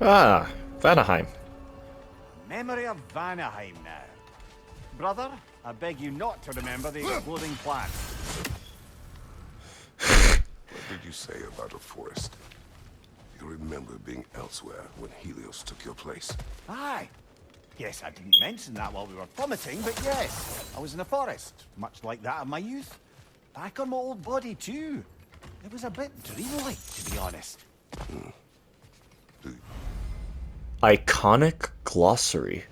Ah, Vanaheim. Memory of Vanaheim now. Brother, I beg you not to remember the exploding plan. What did you say about a forest? You remember being elsewhere when Helios took your place? Aye. Yes, I didn't mention that while we were plummeting, but yes, I was in a forest, much like that of my youth. Back on my old body, too. It was a bit dreamlike, to be honest. Iconic glossary.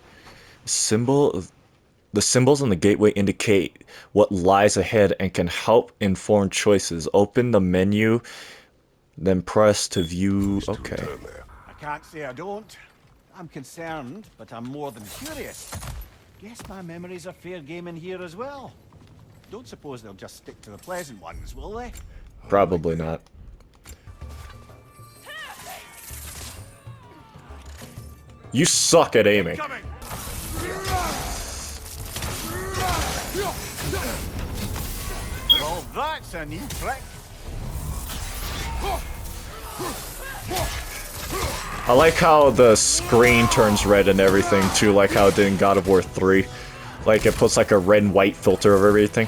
The symbols on the gateway indicate what lies ahead and can help inform choices. Open the menu, then press to view. Wish to Okay. return there. I can't say I don't. I'm concerned, but I'm more than curious. Guess my memories are fair game in here as well. Don't suppose they'll just stick to the pleasant ones, will they? Probably not. You suck at aiming. Coming! Well, that's a new trick. I like how the screen turns red and everything too, like how it did in God of War 3. Like it puts like a red and white filter over everything.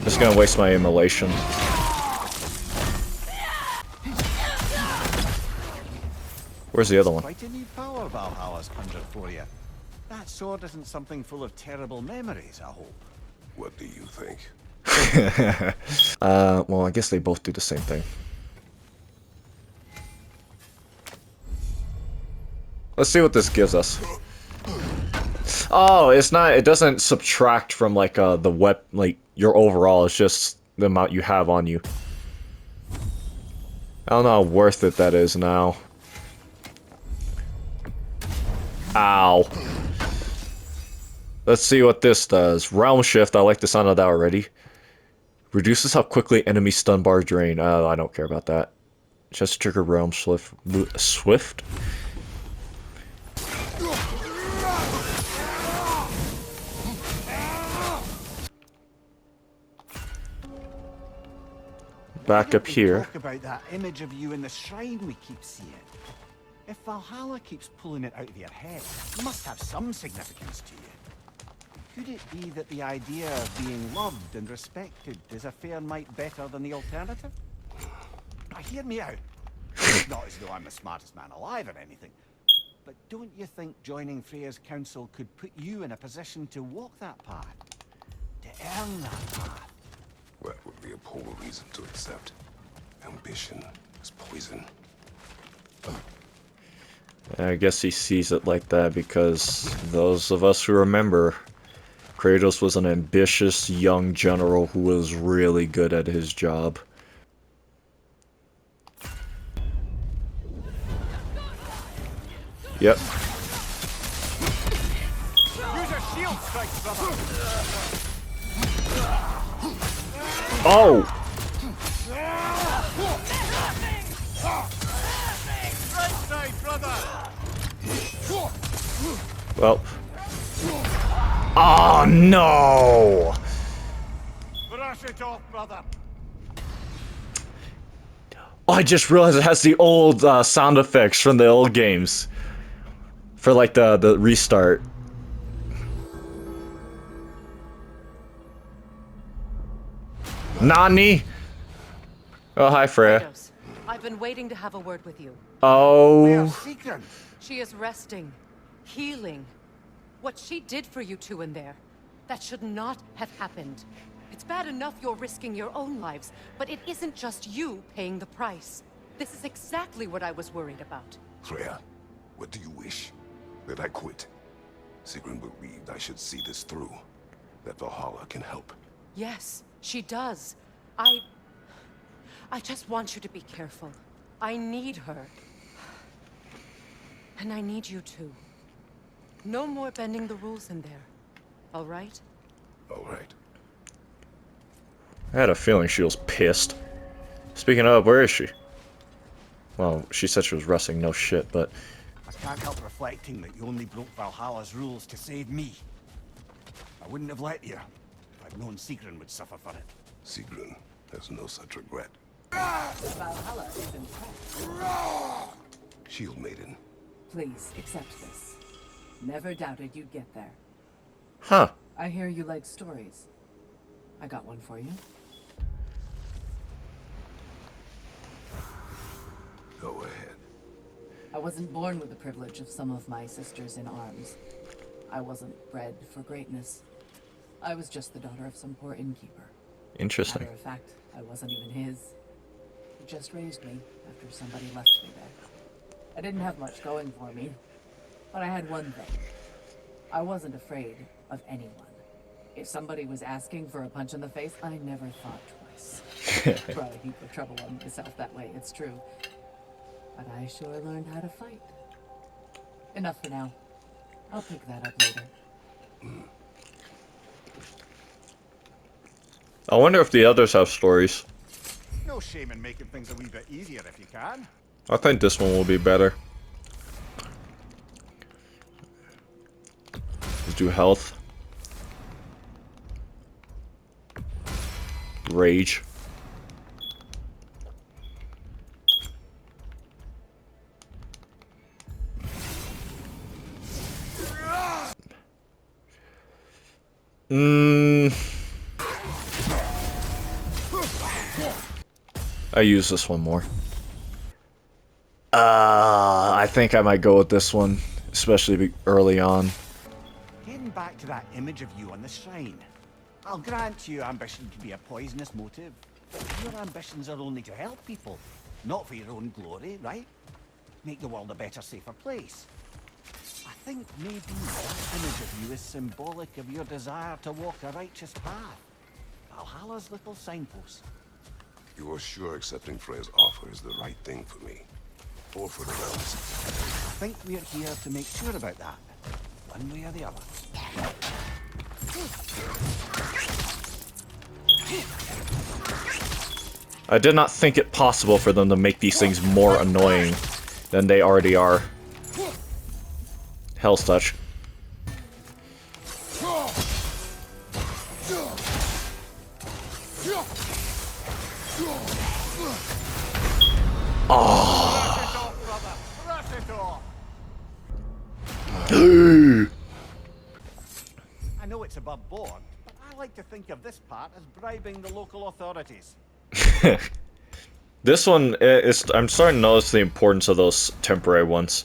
Just gonna waste my immolation. Where's the other one? Quite a new power Valhalla's conjured for you. That sword isn't something full of terrible memories, I hope. What do you think? Well, I guess they both do the same thing. Let's see what this gives us. Oh, it's not, it doesn't subtract from like the like your overall, it's just the amount you have on you. I don't know how worth it that is now. Ow. Let's see what this does. Realm Shift, I like the sound of that already. Reduces how quickly enemy stun bar drain. I don't care about that. Just trigger Realm Swift. Back up here. Talk about that image of you in the shrine we keep seeing. If Valhalla keeps pulling it out of your head, it must have some significance to you. Could it be that the idea of being loved and respected is a fair mite better than the alternative? Now, hear me out. Not as though I'm the smartest man alive or anything, but don't you think joining Freya's council could put you in a position to walk that path? To earn that path? That would be a poor reason to accept. Ambition is poison. I guess he sees it like that because those of us who remember, Kratos was an ambitious young general who was really good at his job. Yep. Use a shield strike, brother! Oh! Right side, brother! Well. Oh no! Brush it off, brother! Oh, I just realized it has the old sound effects from the old games. For like the restart. Nani? Oh, hi, Freya. Kratos, I've been waiting to have a word with you. Oh. Secret! She is resting, healing. What she did for you two in there, that should not have happened. It's bad enough you're risking your own lives, but it isn't just you paying the price. This is exactly what I was worried about. Freya, what do you wish? That I quit? Sigrun believed I should see this through. That Valhalla can help. Yes, she does. I just want you to be careful. I need her. And I need you too. No more bending the rules in there. All right? All right. I had a feeling she was pissed. Speaking of, where is she? Well, she said she was resting, no shit, but... I can't help reflecting that you only broke Valhalla's rules to save me. I wouldn't have let you if I'd known Sigrun would suffer for it. Sigrun has no such regret. Valhalla is impressed. Shield Maiden. Please, accept this. Never doubted you'd get there. Huh. I hear you like stories. I got one for you. Go ahead. I wasn't born with the privilege of some of my sisters in arms. I wasn't bred for greatness. I was just the daughter of some poor innkeeper. Interesting. Matter of fact, I wasn't even his. He just raised me after somebody left me there. I didn't have much going for me, but I had one thing. I wasn't afraid of anyone. If somebody was asking for a punch in the face, I never thought twice. Brought a heap of trouble on myself that way, it's true. But I sure learned how to fight. Enough for now. I'll pick that up later. I wonder if the others have stories. No shame in making things a wee bit easier if you can. I think this one will be better. Let's do health. Rage. I use this one more. I think I might go with this one, especially early on. Getting back to that image of you on the shrine. I'll grant you ambition can be a poisonous motive. But your ambitions are only to help people, not for your own glory, right? Make the world a better, safer place. I think maybe that image of you is symbolic of your desire to walk a righteous path. Valhalla's little signpost. You are sure accepting Freya's offer is the right thing for me? Or for the realms? I think we're here to make sure about that, one way or the other. I did not think it possible for them to make these things more annoying than they already are. Hell's Touch. I know it's above board, but I like to think of this part as bribing the local authorities. This one is. I'm starting to notice the importance of those temporary ones.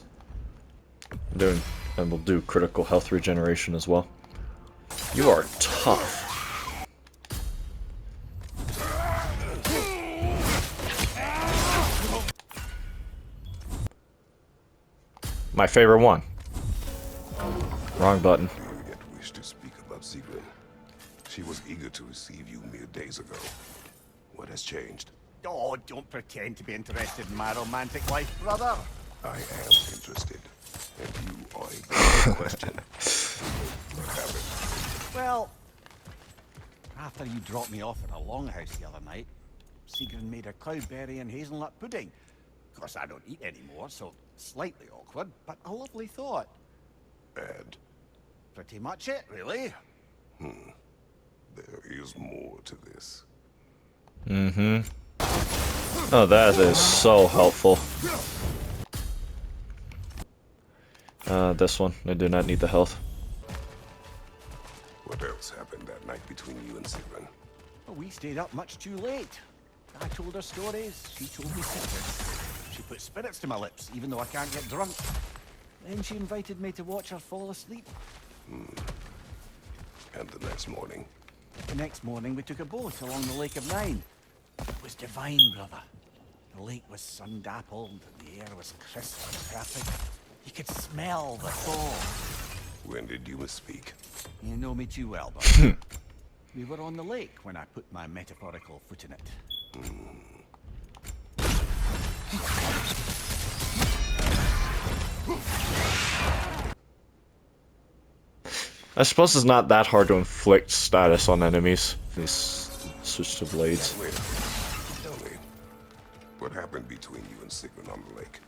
And we'll do critical health regeneration as well. You are tough. My favorite one. Wrong button. Do you yet wish to speak about Sigrun? She was eager to receive you mere days ago. What has changed? Oh, don't pretend to be interested in my romantic life, brother. I am interested. And you are a good question. What happened? Well, after you dropped me off at a longhouse the other night, Sigrun made a cloudberry and hazelnut pudding. Of course, I don't eat anymore, so slightly awkward, but a lovely thought. And Pretty much it, really. there is more to this. Oh, that is so helpful. This one. I do not need the health. What else happened that night between you and Sigrun? Well, we stayed up much too late. I told her stories, she told me secrets. She put spirits to my lips, even though I can't get drunk. Then she invited me to watch her fall asleep. And the next morning? The next morning, we took a boat along the Lake of Nine. It was divine, brother. The lake was sun-dappled, and the air was crisp and perfect. You could smell the thaw. When did you misspeak? You know me too well, brother. We were on the lake when I put my metaphorical foot in it. I suppose it's not that hard to inflict status on enemies. These switch to blades. Wait, tell me. What happened between you and Sigrun on the lake?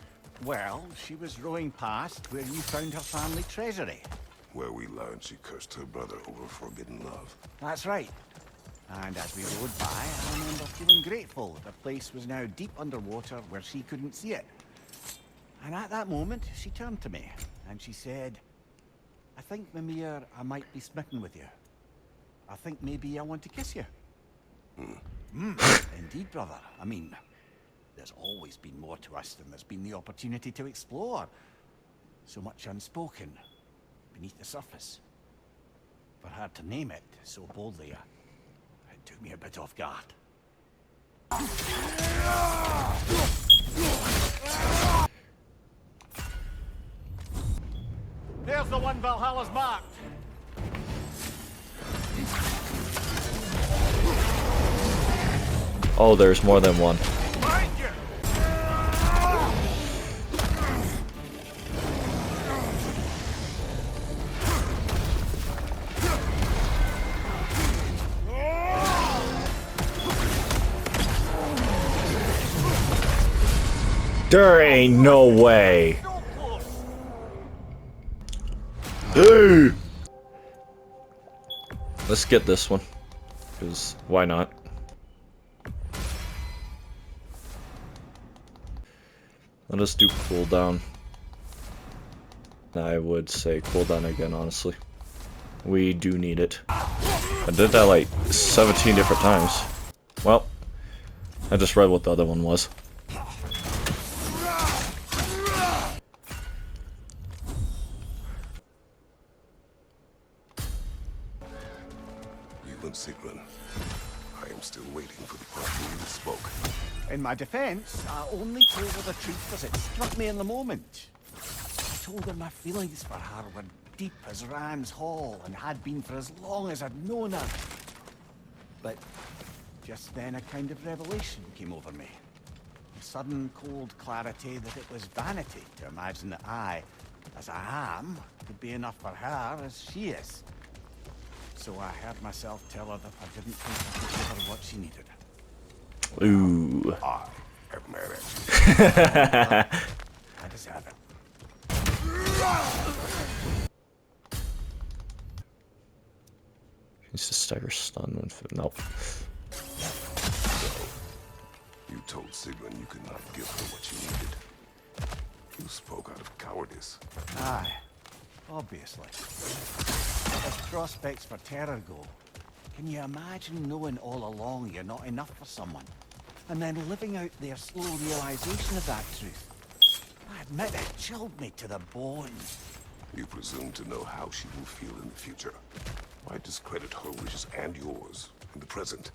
Well, she was rowing past where you found her family treasury. Where we learned she cursed her brother over forbidden love. That's right. And as we rode by, I remember feeling grateful that the place was now deep underwater where she couldn't see it. And at that moment, she turned to me, and she said, I think, Mimir, I might be smitten with you. I think maybe I want to kiss you. Indeed, brother. I mean, there's always been more to us than there's been the opportunity to explore. So much unspoken, beneath the surface. For her to name it so boldly, it took me a bit off guard. There's the one Valhalla's marked. Oh, there's more than one. Mind you! There ain't no way. So close! Hey! Let's get this one. Because why not? Let us do cooldown. I would say cooldown again, honestly. We do need it. I did that like 17 different times. Well, I just read what the other one was. You and Sigrun. I am still waiting for the part where you spoke. In my defense, I only told her the truth as it struck me in the moment. I told her my feelings for her were deep as Rand's Hall and had been for as long as I'd known her. But just then a kind of revelation came over me. A sudden cold clarity that it was vanity to imagine that I, as I am, could be enough for her as she is. So I heard myself tell her that I didn't think I could give her what she needed. Ooh. I am mad at you. I deserve it. He's just stagger stun when nope. You told Sigrun you could not give her what she needed. You spoke out of cowardice. Aye, obviously. As prospects for terror go, can you imagine knowing all along you're not enough for someone, and then living out their slow realization of that truth? I admit it chilled me to the bone. You presume to know how she will feel in the future. Why discredit her wishes and yours in the present?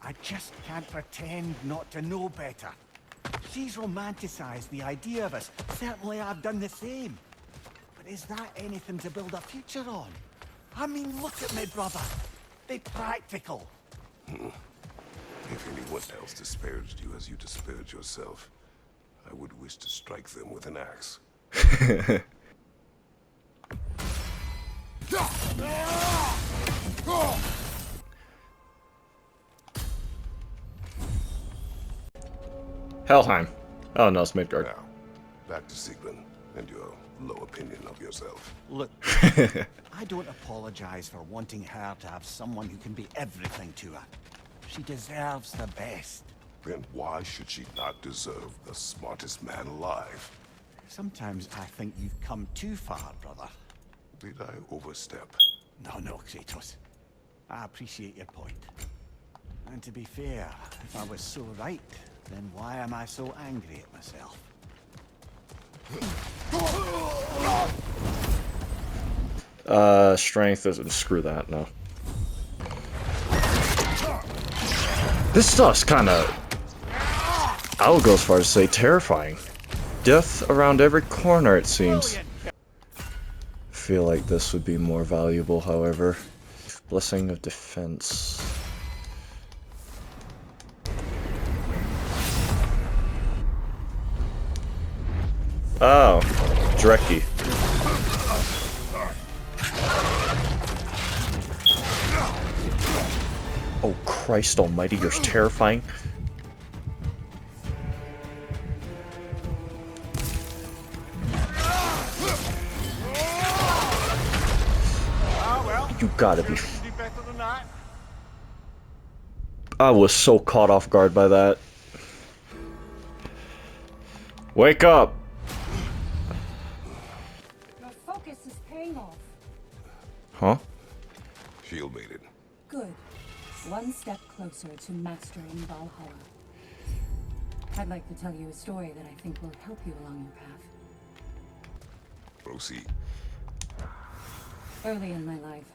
I just can't pretend not to know better. She's romanticized the idea of us. Certainly I've done the same. But is that anything to build a future on? I mean, look at me, brother. Be practical. If anyone else disparaged you as you disparaged yourself, I would wish to strike them with an axe. Helheim. Oh no, it's Midgard. Now, back to Sigrun and your low opinion of yourself. Look, I don't apologize for wanting her to have someone who can be everything to her. She deserves the best. Then why should she not deserve the smartest man alive? Sometimes I think you've come too far, brother. Did I overstep? No, Kratos. I appreciate your point. And to be fair, if I was so right, then why am I so angry at myself? Strength isn't. Screw that, no. This stuff's kinda, I would go as far as to say terrifying. Death around every corner, it seems. Feel like this would be more valuable, however. Blessing of Defense. Oh, Dreki. Oh, Christ almighty, you're terrifying. You gotta be. I was so caught off guard by that. Wake up! Your focus is paying off. Huh? Shield made it. Good. One step closer to mastering Valhalla. I'd like to tell you a story that I think will help you along your path. Proceed. Early in my life,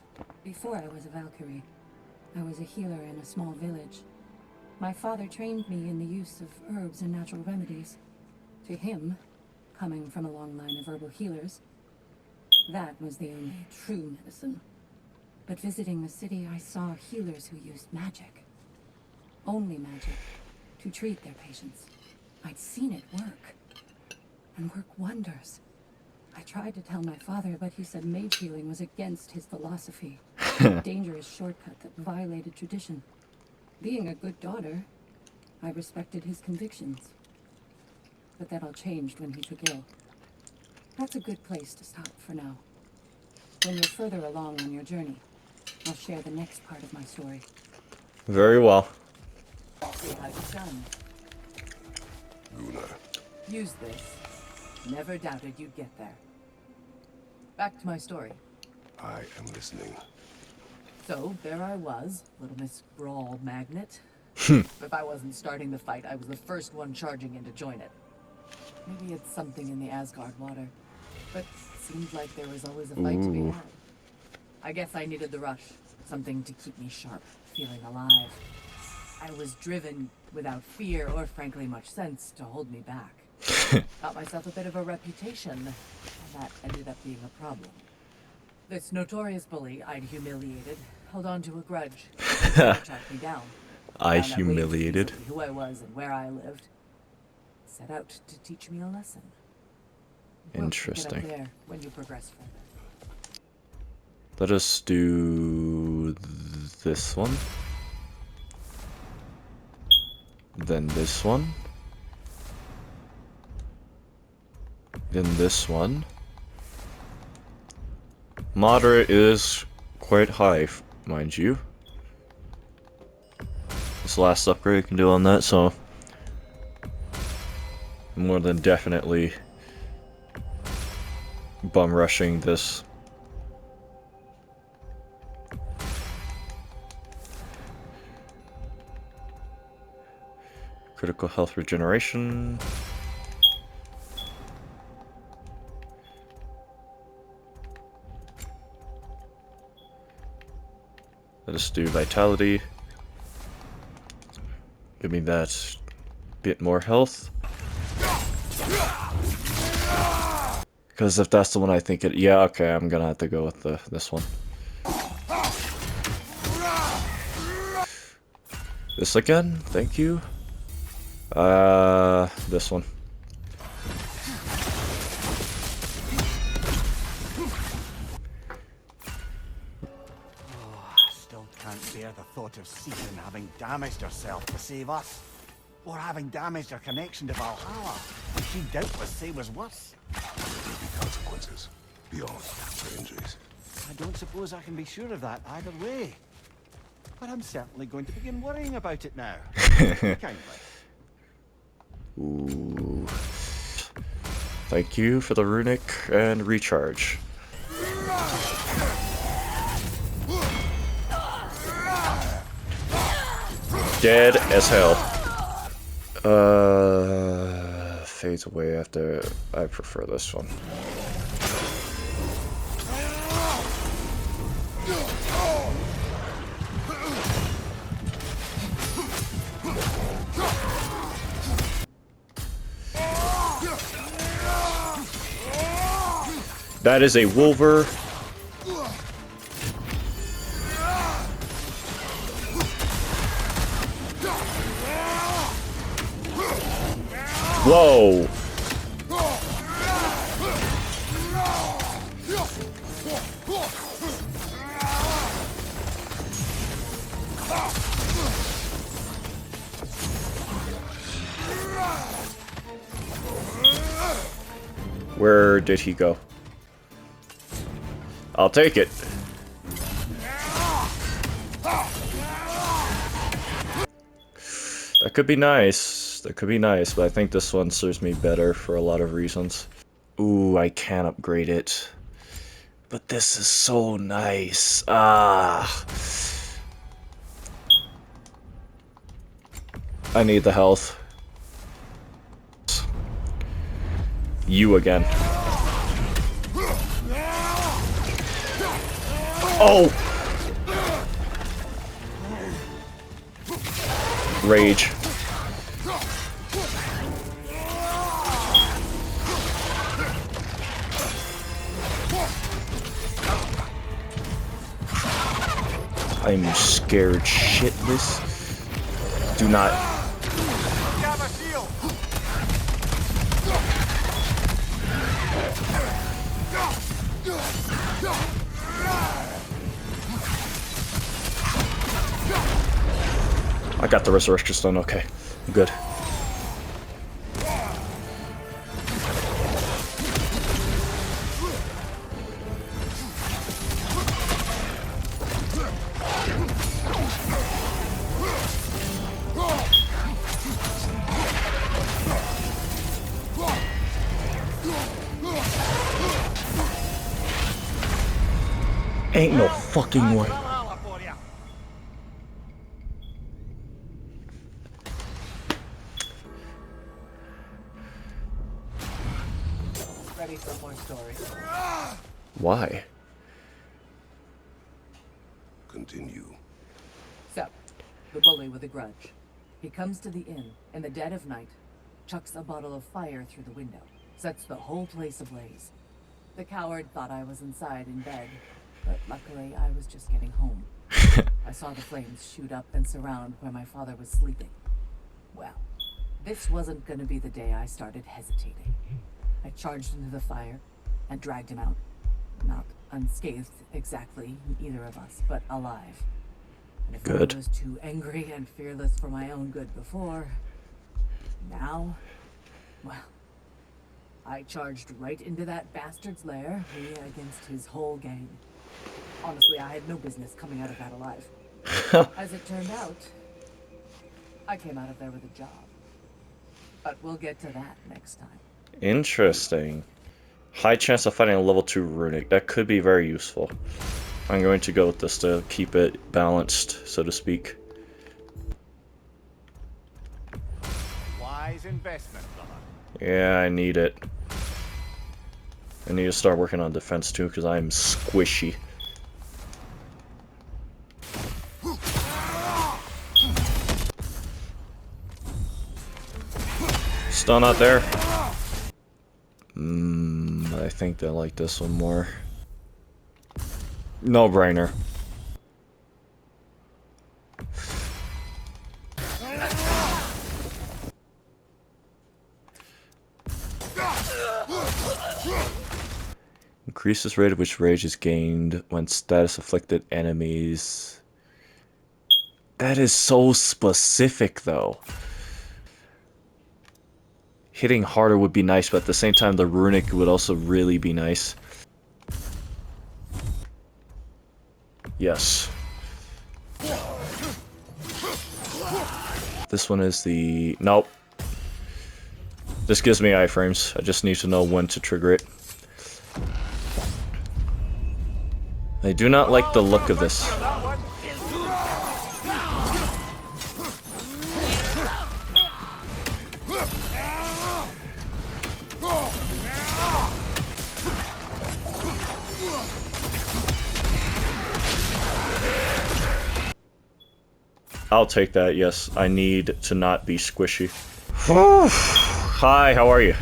before I was a Valkyrie, I was a healer in a small village. My father trained me in the use of herbs and natural remedies. To him, coming from a long line of herbal healers, that was the only true medicine. But visiting the city, I saw healers who used magic. Only magic. To treat their patients. I'd seen it work. And work wonders. I tried to tell my father, but he said mage healing was against his philosophy. A dangerous shortcut that violated tradition. Being a good daughter, I respected his convictions. But that all changed when he took ill. That's a good place to stop for now. When you're further along on your journey, I'll share the next part of my story. Very well. See how you've done. Guna. Use this. Never doubted you'd get there. Back to my story. I am listening. So, there I was, Little Miss Brawl Magnet. If I wasn't starting the fight, I was the first one charging in to join it. Maybe it's something in the Asgard water. But it seems like there was always a fight to be had. I guess I needed the rush. Something to keep me sharp, feeling alive. I was driven without fear or frankly much sense to hold me back. Got myself a bit of a reputation, and that ended up being a problem. This notorious bully I'd humiliated held on to a grudge. Tracked me down. I Found out humiliated. exactly who I was and where I lived. Set out to teach me a lesson. We'll pick it up Interesting. there when you progress further. Let us do this one. Then this one. Then this one. Moderate is quite high, mind you. This last upgrade I can do on that, so more than definitely bum rushing this. Critical health regeneration. Let us do vitality. Give me that bit more health. Because if that's the one I think it... Yeah, okay, I'm gonna have to go with this one. This again? Thank you. This one. I still can't bear the thought of Sigrun having damaged herself to save us. Or having damaged her connection to Valhalla, which she'd doubtless say was worse. There will be consequences beyond her injuries. I don't suppose I can be sure of that either way. But I'm certainly going to begin worrying about it now. Kindly. Ooh. Thank you for the runic and recharge. Dead as hell. Fades away after. I prefer this one. That is a Wolver. Whoa. Where did he go? I'll take it. could be nice. That could be nice, but I think this one serves me better for a lot of reasons. Ooh, I can upgrade it. But this is so nice. Ah. I need the health. You again. Oh! Rage. I'm scared shitless. Do not. I got the resurrection stone, okay. I'm good. Ain't no fucking way. Ready for more stories. Why? Continue. So, the bully with a grudge. He comes to the inn in the dead of night, chucks a bottle of fire through the window, sets the whole place ablaze. The coward thought I was inside in bed, but luckily I was just getting home. I saw the flames shoot up and surround where my father was sleeping. Well, this wasn't gonna be the day I started hesitating. I charged into the fire and dragged him out. Not unscathed exactly, either of us, but alive. And if Good. I was too angry and fearless for my own good before, now, well, I charged right into that bastard's lair, me against his whole gang. Honestly, I had no business coming out of that alive. As it turned out, I came out of there with a job. But we'll get to that next time. Interesting. High chance of finding a level 2 runic. That could be very useful. I'm going to go with this to keep it balanced, so to speak. Wise investment, brother. Yeah, I need it. I need to start working on defense too, because I'm squishy. Still not there. I think they like this one more. No brainer. Increases rate at which rage is gained when status afflicted enemies. That is so specific though. Hitting harder would be nice, but at the same time the runic would also really be nice. Yes. This one is the... Nope. This gives me iframes. I just need to know when to trigger it. I do not like the look of this. I'll take that, yes. I need to not be squishy. Hi, how are you?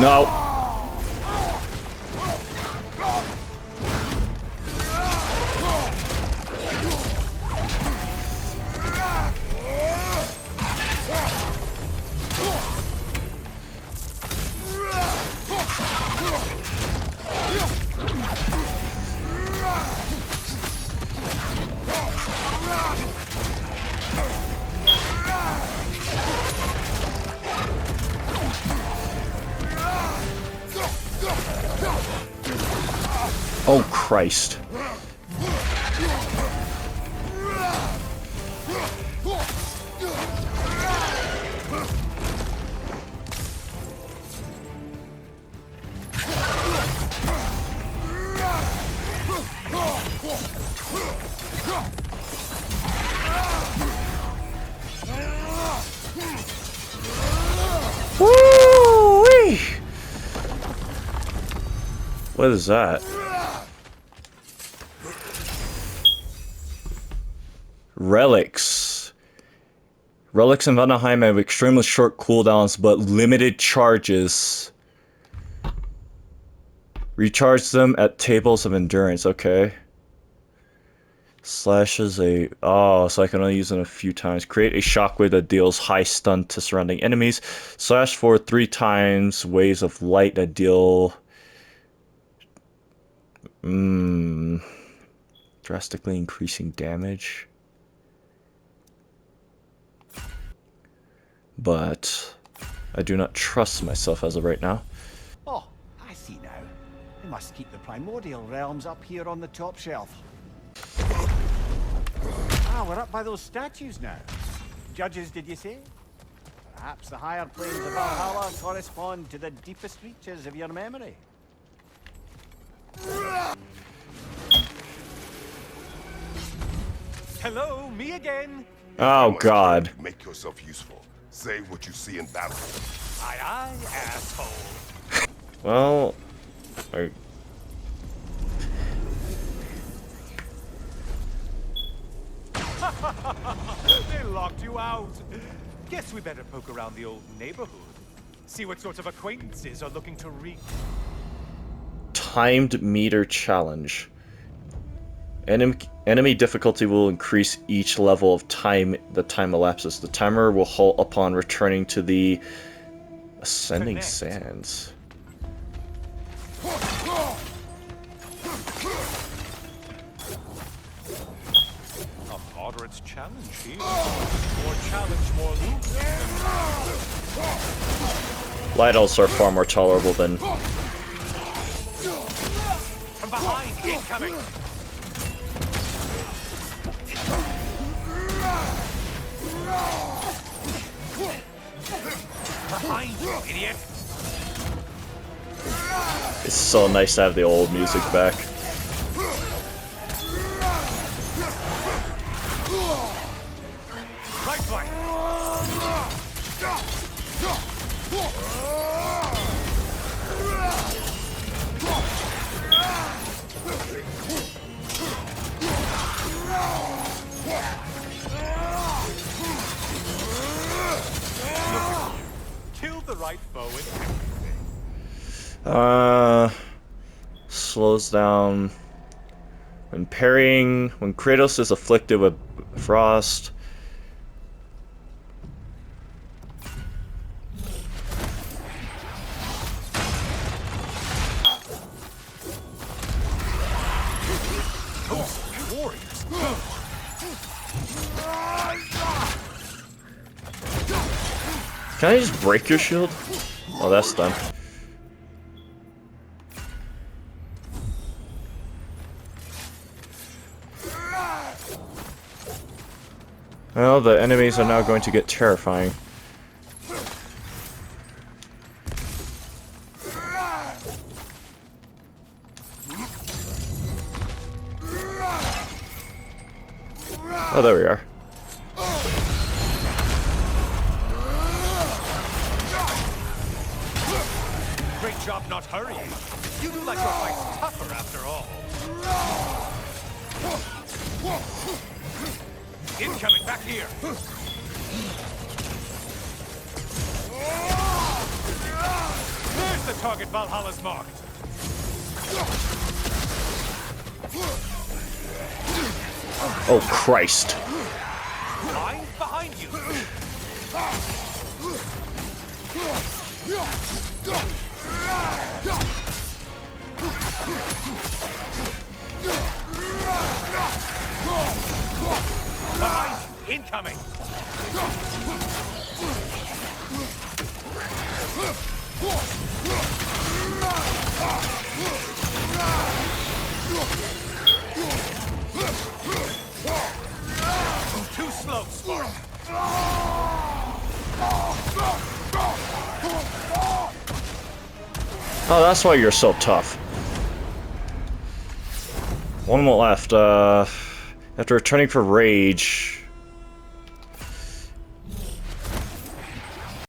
No. Oh, Christ. Woo-wee! What is that? Relics. Relics in Valhalla have extremely short cooldowns but limited charges. Recharge them at tables of endurance, okay. Slashes a... Oh, so I can only use them a few times. Create a shockwave that deals high stun to surrounding enemies. Slash for 3 times. Waves of light that deal... drastically increasing damage. But I do not trust myself as of right now. Oh, I see now. They must keep the primordial realms up here on the top shelf. Ah, we're up by those statues now. Judges, did you say? Perhaps the higher planes of Valhalla correspond to the deepest reaches of your memory. Hello, me again. Oh, God. Make yourself useful. Say what you see in battle. Aye, aye, asshole. Well... I... They locked you out. Guess we better poke around the old neighborhood. See what sorts of acquaintances are looking to wreak. Timed meter challenge. Enemy difficulty will increase each level of time the time elapses. The timer will halt upon returning to the ascending sands. A moderate challenge here. More challenge, more loot. Light elves are far more tolerable than... From behind, incoming. Behind you, idiot. It's so nice to have the old music back. Right flank. Killed the right foe in Slows down when parrying, when Kratos is afflicted with frost. warriors. Can I just break your shield? Oh, that's done. Well, the enemies are now going to get terrifying. Oh, there we are. Great job not hurrying. You do like your fights tougher after all. Incoming back here. There's the target Valhalla's marked. Oh, Christ. I'm behind you. Behind you. Incoming. Too slow, Spark. Oh, that's why you're so tough. One more left. After returning for rage,